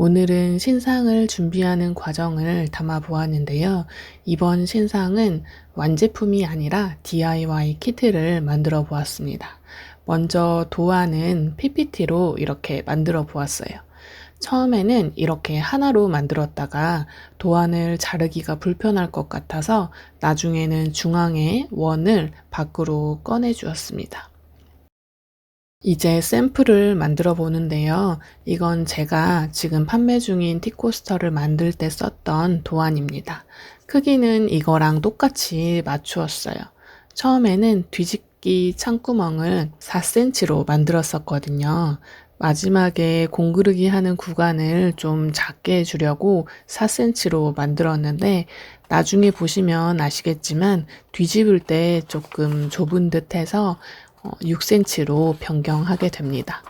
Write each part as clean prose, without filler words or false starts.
오늘은 신상을 준비하는 과정을 담아 보았는데요. 이번 신상은 완제품이 아니라 DIY 키트를 만들어 보았습니다. 먼저 도안은 PPT로 이렇게 만들어 보았어요. 처음에는 이렇게 하나로 만들었다가 도안을 자르기가 불편할 것 같아서 나중에는 중앙에 원을 밖으로 꺼내 주었습니다. 이제 샘플을 만들어 보는데요. 이건 제가 지금 판매 중인 티코스터를 만들 때 썼던 도안입니다. 크기는 이거랑 똑같이 맞추었어요. 처음에는 뒤집기 창구멍을 4cm로 만들었었거든요. 마지막에 공그르기 하는 구간을 좀 작게 해주려고 4cm로 만들었는데 나중에 보시면 아시겠지만 뒤집을 때 조금 좁은 듯 해서 6cm로 변경하게 됩니다.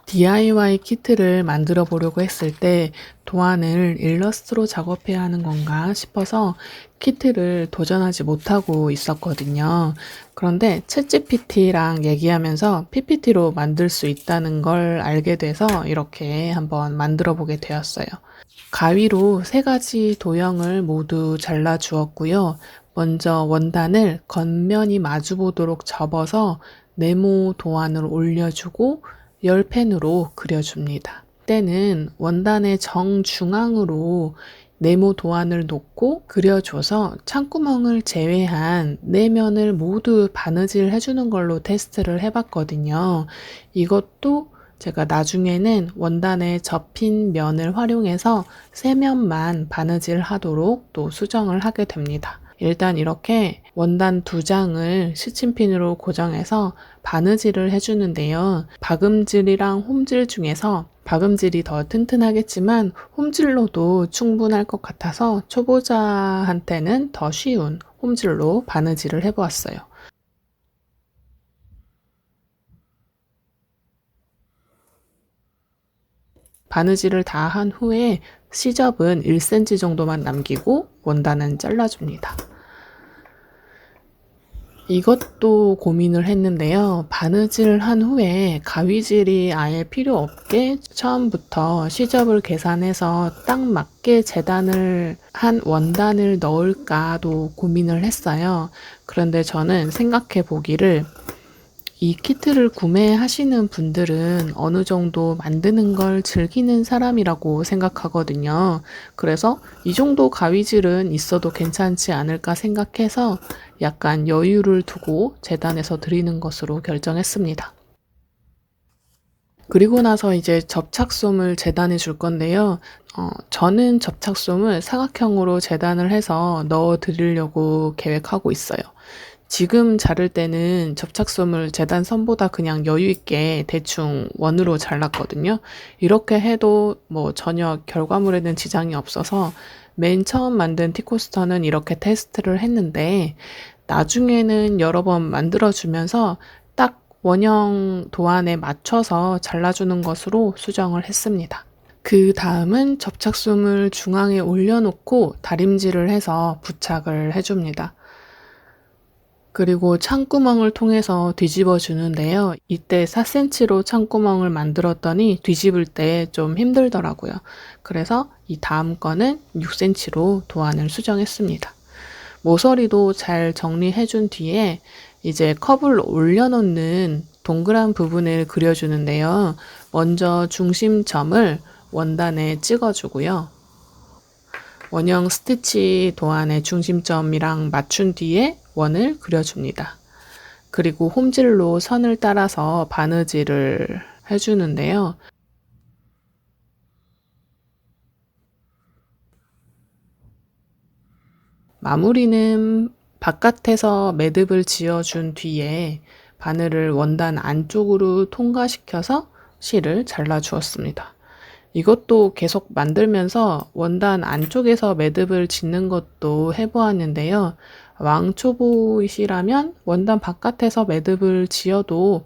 DIY 키트를 만들어 보려고 했을 때 도안을 일러스트로 작업해야 하는 건가 싶어서 키트를 도전하지 못하고 있었거든요. 그런데 챗GPT랑 얘기하면서 PPT로 만들 수 있다는 걸 알게 돼서 이렇게 한번 만들어 보게 되었어요. 가위로 3가지 도형을 모두 잘라 주었고요. 먼저 원단을 겉면이 마주보도록 접어서 네모 도안을 올려주고 열펜으로 그려줍니다. 때는 원단의 정중앙으로 네모 도안을 놓고 그려줘서 창구멍을 제외한 4면을 모두 바느질 해주는 걸로 테스트를 해봤거든요. 이것도 제가 나중에는 원단에 접힌 면을 활용해서 3면만 바느질 하도록 또 수정을 하게 됩니다. 일단 이렇게 원단 2장을 시침핀으로 고정해서 바느질을 해주는데요. 박음질이랑 홈질 중에서 박음질이 더 튼튼하겠지만 홈질로도 충분할 것 같아서 초보자한테는 더 쉬운 홈질로 바느질을 해보았어요. 바느질을 다 한 후에 시접은 1cm 정도만 남기고 원단은 잘라줍니다. 이것도 고민을 했는데요. 바느질 한 후에 가위질이 아예 필요 없게 처음부터 시접을 계산해서 딱 맞게 재단을 한 원단을 넣을까도 고민을 했어요. 그런데 저는 생각해 보기를 이 키트를 구매하시는 분들은 어느 정도 만드는 걸 즐기는 사람이라고 생각하거든요. 그래서 이 정도 가위질은 있어도 괜찮지 않을까 생각해서 약간 여유를 두고 재단해서 드리는 것으로 결정했습니다. 그리고 나서 이제 접착솜을 재단해 줄 건데요. 저는 접착솜을 사각형으로 재단을 해서 넣어 드리려고 계획하고 있어요. 지금 자를 때는 접착솜을 재단선보다 그냥 여유있게 대충 원으로 잘랐거든요. 이렇게 해도 뭐 전혀 결과물에는 지장이 없어서 맨 처음 만든 티코스터는 이렇게 테스트를 했는데 나중에는 여러 번 만들어주면서 딱 원형 도안에 맞춰서 잘라주는 것으로 수정을 했습니다. 그 다음은 접착솜을 중앙에 올려놓고 다림질을 해서 부착을 해줍니다. 그리고 창구멍을 통해서 뒤집어 주는데요. 이때 4cm로 창구멍을 만들었더니 뒤집을 때 좀 힘들더라고요. 그래서 이 다음 거는 6cm로 도안을 수정했습니다. 모서리도 잘 정리해 준 뒤에 이제 컵을 올려놓는 동그란 부분을 그려주는데요. 먼저 중심점을 원단에 찍어주고요. 원형 스티치 도안의 중심점이랑 맞춘 뒤에 원을 그려줍니다. 그리고 홈질로 선을 따라서 바느질을 해주는데요. 마무리는 바깥에서 매듭을 지어준 뒤에 바늘을 원단 안쪽으로 통과시켜서 실을 잘라주었습니다. 이것도 계속 만들면서 원단 안쪽에서 매듭을 짓는 것도 해보았는데요. 왕초보이시라면 원단 바깥에서 매듭을 지어도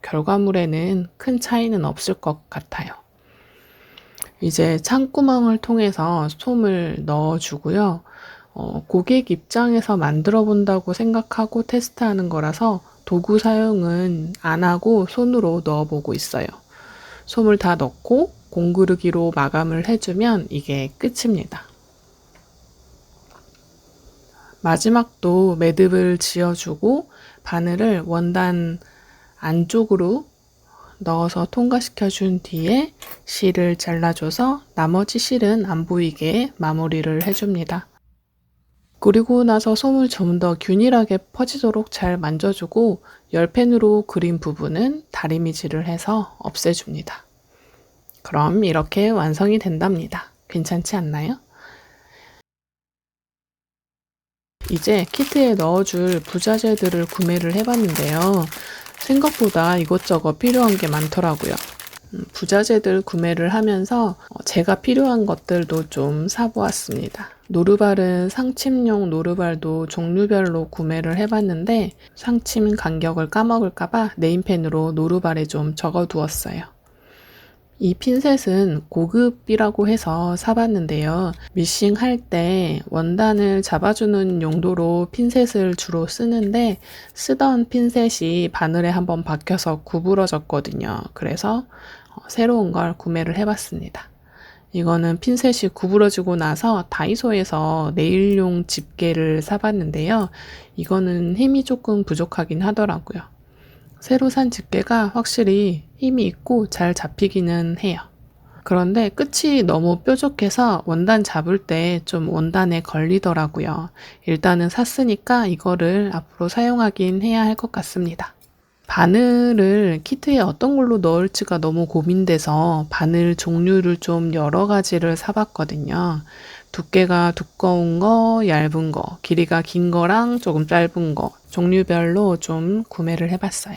결과물에는 큰 차이는 없을 것 같아요. 이제 창구멍을 통해서 솜을 넣어주고요. 고객 입장에서 만들어 본다고 생각하고 테스트하는 거라서 도구 사용은 안 하고 손으로 넣어보고 있어요. 솜을 다 넣고 공구르기로 마감을 해주면 이게 끝입니다. 마지막도 매듭을 지어주고 바늘을 원단 안쪽으로 넣어서 통과시켜 준 뒤에 실을 잘라줘서 나머지 실은 안 보이게 마무리를 해줍니다. 그리고 나서 솜을 좀 더 균일하게 퍼지도록 잘 만져주고 열펜으로 그린 부분은 다리미질을 해서 없애줍니다. 그럼 이렇게 완성이 된답니다. 괜찮지 않나요? 이제 키트에 넣어줄 부자재들을 구매를 해봤는데요. 생각보다 이것저것 필요한 게 많더라고요. 부자재들 구매를 하면서 제가 필요한 것들도 좀 사보았습니다. 노루발은 상침용 노루발도 종류별로 구매를 해봤는데 상침 간격을 까먹을까봐 네임펜으로 노루발에 좀 적어두었어요. 이 핀셋은 고급이라고 해서 사봤는데요. 미싱 할 때 원단을 잡아주는 용도로 핀셋을 주로 쓰는데 쓰던 핀셋이 바늘에 한번 박혀서 구부러졌거든요. 그래서 새로운 걸 구매를 해봤습니다. 이거는 핀셋이 구부러지고 나서 다이소에서 네일용 집게를 사봤는데요. 이거는 힘이 조금 부족하긴 하더라고요. 새로 산 집게가 확실히 힘이 있고 잘 잡히기는 해요. 그런데 끝이 너무 뾰족해서 원단 잡을 때 좀 원단에 걸리더라고요. 일단은 샀으니까 이거를 앞으로 사용하긴 해야 할 것 같습니다. 바늘을 키트에 어떤 걸로 넣을지가 너무 고민돼서 바늘 종류를 좀 여러 가지를 사봤거든요. 두께가 두꺼운 거, 얇은 거, 길이가 긴 거랑 조금 짧은 거, 종류별로 좀 구매를 해봤어요.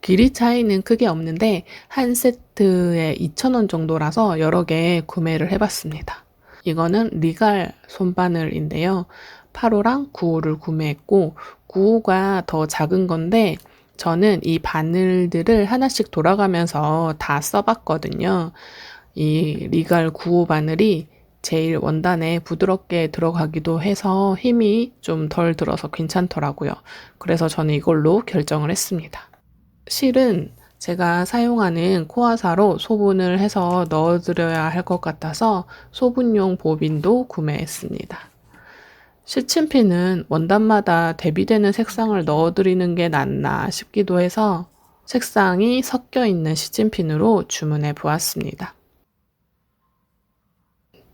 길이 차이는 크게 없는데 한 세트에 2,000원 정도라서 여러 개 구매를 해봤습니다. 이거는 리갈 손바늘인데요. 8호랑 9호를 구매했고 9호가 더 작은 건데 저는 이 바늘들을 하나씩 돌아가면서 다 써봤거든요. 이 리갈 9호 바늘이 제일 원단에 부드럽게 들어가기도 해서 힘이 좀 덜 들어서 괜찮더라고요. 그래서 저는 이걸로 결정을 했습니다. 실은 제가 사용하는 코아사로 소분을 해서 넣어드려야 할 것 같아서 소분용 보빈도 구매했습니다. 시침핀은 원단마다 대비되는 색상을 넣어드리는 게 낫나 싶기도 해서 색상이 섞여 있는 시침핀으로 주문해 보았습니다.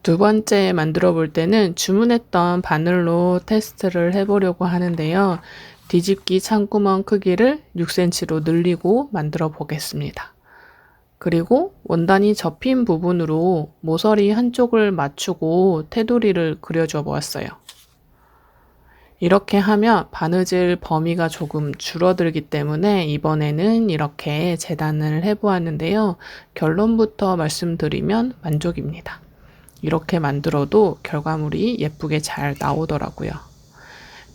두 번째 만들어 볼 때는 주문했던 바늘로 테스트를 해보려고 하는데요. 뒤집기 창구멍 크기를 6cm로 늘리고 만들어 보겠습니다. 그리고 원단이 접힌 부분으로 모서리 한쪽을 맞추고 테두리를 그려줘 보았어요. 이렇게 하면 바느질 범위가 조금 줄어들기 때문에 이번에는 이렇게 재단을 해보았는데요. 결론부터 말씀드리면 만족입니다. 이렇게 만들어도 결과물이 예쁘게 잘 나오더라고요.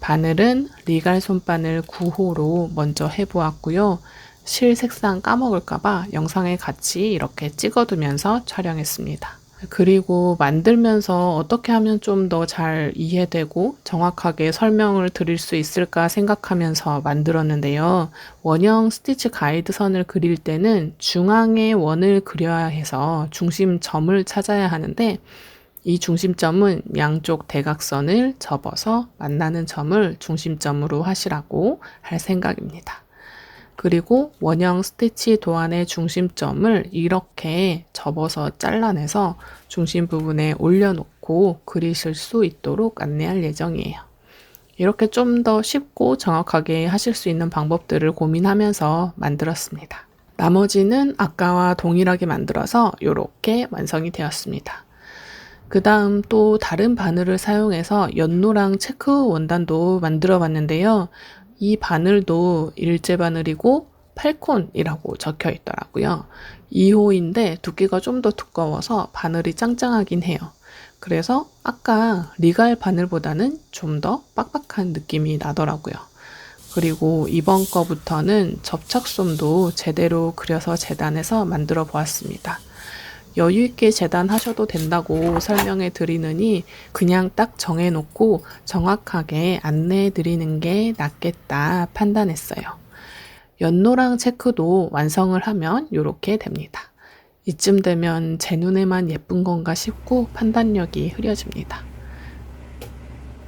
바늘은 리갈 손바늘 9호로 먼저 해보았고요. 실 색상 까먹을까봐 영상에 같이 이렇게 찍어두면서 촬영했습니다. 그리고 만들면서 어떻게 하면 좀 더 잘 이해되고 정확하게 설명을 드릴 수 있을까 생각하면서 만들었는데요. 원형 스티치 가이드 선을 그릴 때는 중앙에 원을 그려야 해서 중심점을 찾아야 하는데 이 중심점은 양쪽 대각선을 접어서 만나는 점을 중심점으로 하시라고 할 생각입니다. 그리고 원형 스티치 도안의 중심점을 이렇게 접어서 잘라내서 중심 부분에 올려놓고 그리실 수 있도록 안내할 예정이에요. 이렇게 좀 더 쉽고 정확하게 하실 수 있는 방법들을 고민하면서 만들었습니다. 나머지는 아까와 동일하게 만들어서 이렇게 완성이 되었습니다. 그 다음 또 다른 바늘을 사용해서 연노랑 체크 원단도 만들어 봤는데요. 이 바늘도 일제 바늘이고 8콘이라고 적혀 있더라고요. 2호인데 두께가 좀 더 두꺼워서 바늘이 짱짱하긴 해요. 그래서 아까 리갈 바늘보다는 좀 더 빡빡한 느낌이 나더라고요. 그리고 이번 거부터는 접착솜도 제대로 그려서 재단해서 만들어 보았습니다. 여유있게 재단하셔도 된다고 설명해 드리느니 그냥 딱 정해놓고 정확하게 안내해 드리는 게 낫겠다 판단했어요. 연노랑 체크도 완성을 하면 이렇게 됩니다. 이쯤 되면 제 눈에만 예쁜 건가 싶고 판단력이 흐려집니다.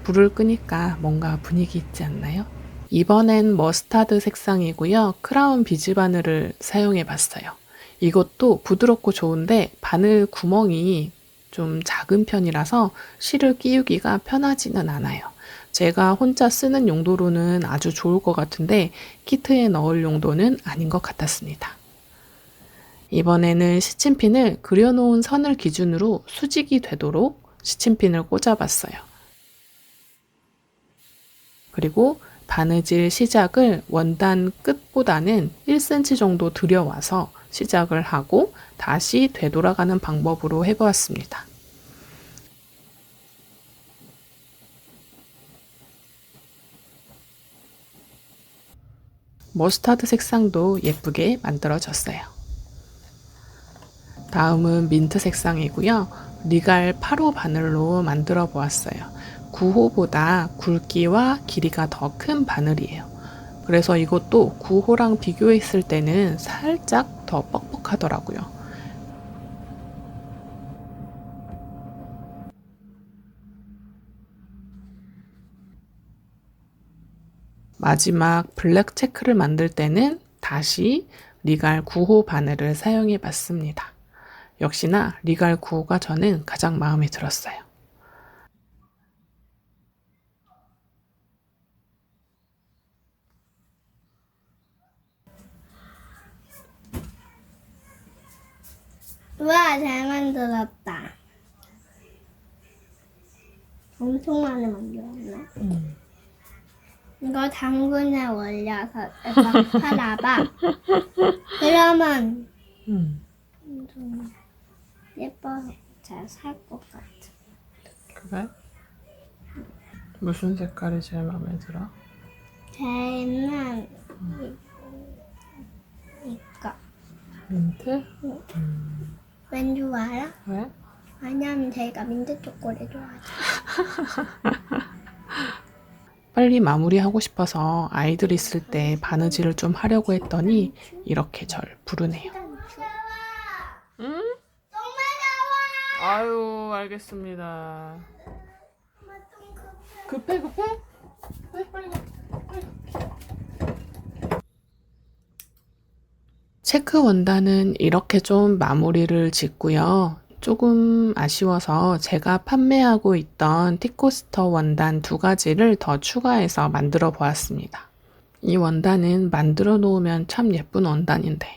불을 끄니까 뭔가 분위기 있지 않나요? 이번엔 머스타드 색상이고요. 크라운 비즈 바늘을 사용해 봤어요. 이것도 부드럽고 좋은데 바늘 구멍이 좀 작은 편이라서 실을 끼우기가 편하지는 않아요. 제가 혼자 쓰는 용도로는 아주 좋을 것 같은데 키트에 넣을 용도는 아닌 것 같았습니다. 이번에는 시침핀을 그려놓은 선을 기준으로 수직이 되도록 시침핀을 꽂아봤어요. 그리고 바느질 시작을 원단 끝보다는 1cm 정도 들여와서 시작을 하고 다시 되돌아가는 방법으로 해보았습니다. 머스타드 색상도 예쁘게 만들어졌어요. 다음은 민트 색상이고요. 리갈 8호 바늘로 만들어 보았어요. 9호보다 굵기와 길이가 더 큰 바늘이에요. 그래서 이것도 9호랑 비교했을 때는 살짝 더 뻑뻑하더라고요. 마지막 블랙 체크를 만들 때는 다시 리갈 9호 바늘을 사용해 봤습니다. 역시나 리갈 9호가 저는 가장 마음에 들었어요. 우와, 잘 만들었다. 엄청 많이 만들었네. 이거 당근에 올려서 팔아봐. 그러면 좀 예뻐서 잘 살 것 같아. 그래? 무슨 색깔이 제일 마음에 들어? 쟤는 이거. 민트? 왠 좋아요? 왜? 왜냐면 제가 민트 초콜릿 좋아하죠. 빨리 마무리하고 싶어서 아이들 있을 때 바느질을 좀 하려고 했더니 이렇게 절 부르네요. 응? 아유, 알겠습니다. 급해? 빨리 가. 체크 원단은 이렇게 좀 마무리를 짓고요. 조금 아쉬워서 제가 판매하고 있던 티코스터 원단 2가지를 더 추가해서 만들어 보았습니다. 이 원단은 만들어 놓으면 참 예쁜 원단인데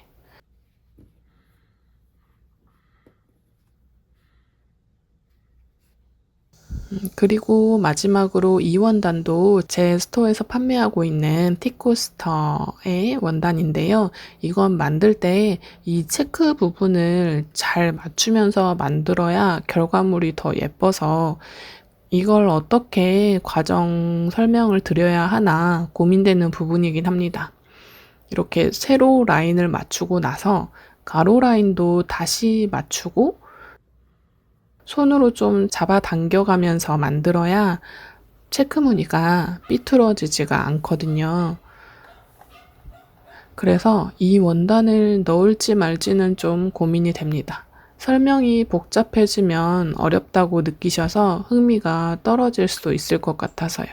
그리고 마지막으로 이 원단도 제 스토어에서 판매하고 있는 티코스터의 원단인데요. 이건 만들 때 이 체크 부분을 잘 맞추면서 만들어야 결과물이 더 예뻐서 이걸 어떻게 과정 설명을 드려야 하나 고민되는 부분이긴 합니다. 이렇게 세로 라인을 맞추고 나서 가로 라인도 다시 맞추고 손으로 좀 잡아당겨가면서 만들어야 체크 무늬가 삐뚤어지지가 않거든요. 그래서 이 원단을 넣을지 말지는 좀 고민이 됩니다. 설명이 복잡해지면 어렵다고 느끼셔서 흥미가 떨어질 수도 있을 것 같아서요.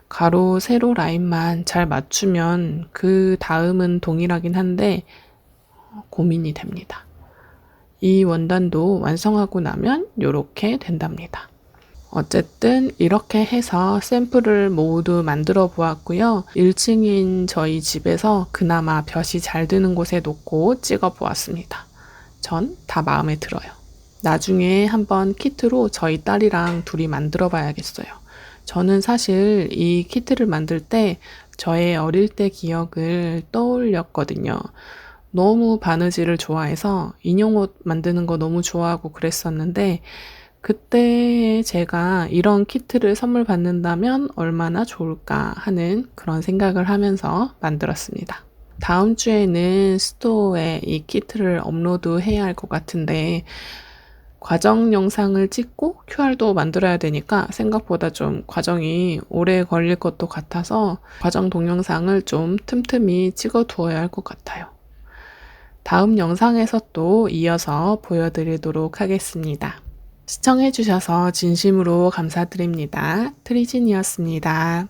가로, 세로 라인만 잘 맞추면 그 다음은 동일하긴 한데 고민이 됩니다. 이 원단도 완성하고 나면 이렇게 된답니다. 어쨌든 이렇게 해서 샘플을 모두 만들어 보았고요. 1층인 저희 집에서 그나마 볕이 잘 드는 곳에 놓고 찍어 보았습니다. 전 다 마음에 들어요. 나중에 한번 키트로 저희 딸이랑 둘이 만들어 봐야겠어요. 저는 사실 이 키트를 만들 때 저의 어릴 때 기억을 떠올렸거든요. 너무 바느질을 좋아해서 인형옷 만드는 거 너무 좋아하고 그랬었는데 그때 제가 이런 키트를 선물 받는다면 얼마나 좋을까 하는 그런 생각을 하면서 만들었습니다. 다음 주에는 스토어에 이 키트를 업로드 해야 할 것 같은데 과정 영상을 찍고 QR도 만들어야 되니까 생각보다 좀 과정이 오래 걸릴 것도 같아서 과정 동영상을 좀 틈틈이 찍어 두어야 할 것 같아요. 다음 영상에서 또 이어서 보여드리도록 하겠습니다. 시청해주셔서 진심으로 감사드립니다. 트리진이었습니다.